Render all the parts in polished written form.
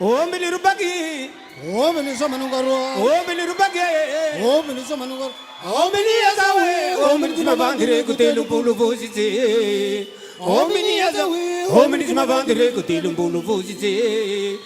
Omili rubagi. Omili somanungaro. Omili rubagi. Omili somanungaro. Omili azawe. Omili mavandire kutelu pulu vosite. Omili azawe. Omili mavandire kutelu pulu vosite.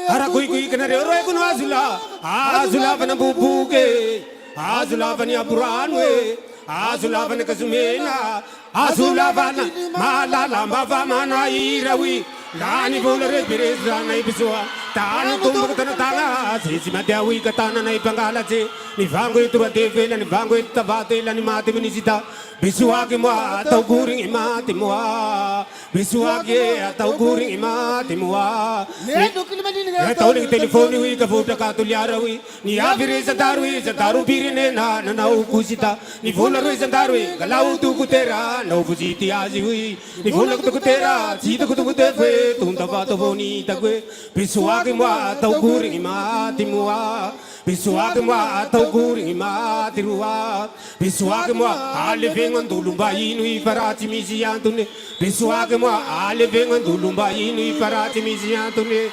Harakui kanare ora kuno azula. Azula vana bubuke. Azula vani aburanwe. Azula vana kasumena. Azula vana malala mavamana irawi. Lani volare pireza na ibiswa. Tana tumba tana tana. Sisi madawi katana na ipangala je. Ni vango itura devela ni vango itabate la ni mate benisita. Bisuagi moa atau guring imati moa. Bisuagi atau guring imati moa. Ya tahu ni telefoni wi kafuta katuliarawi. Ni avire zandaru birine na na ukusita. Ni volare zandaru galau tu kutera na ufusiti aziwi. Ni volare tu kutera cita kutu kutefe tunda pato boni tagwe. Bisuagi moa atau guring imati moa. Bisuagi moa atau guring imati ruat. Bisuagi moa aliveng dulumba inui parati misi antune. Bisuagi moa aliveng dulumba inui parati misi antune.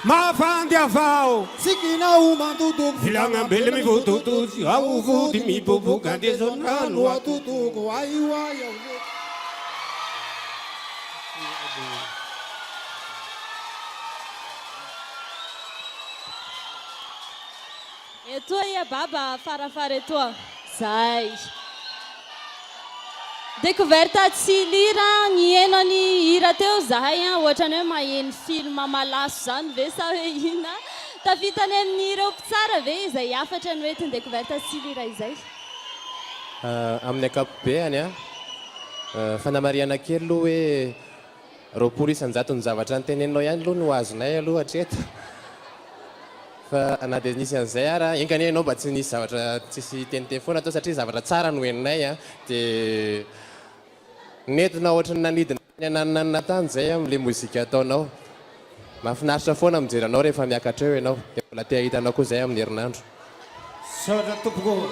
Mafandi afao Sikina uma tutu. Hilanga bele mi vututu. Au vuti mi bubu kante sonranu Wa tutu ko ai wa ya. Etoa ia baba farafara etoa. Zay. Découverte tsy lira ny heno ny hira teo zahay ohatrany hoe maheno film malaso zany ve sa hoe ina tafitany amin'ny ireo mpitsara ve izay afatra ny hoe découverte tsy lira izay amin'ny akapobeany fanamariana kely aloha hoe roapolo isanjato ny zavatra nyteneninao ihany aloha no azonay aloha hatreto fa na dia nisy an'izay ara engany ianao mba tsy nisy zavatra tsisy teniteny foana atao satria zavatra tsara no heninay dia nentina ohatra ny nanidina nananana tany zay amin'le mozika ataonao mahafinaritra foana mijery anao rehefa miakatra eo ianao dia mbola te hitanao koa zay amin'ny herinandro Sora tompoko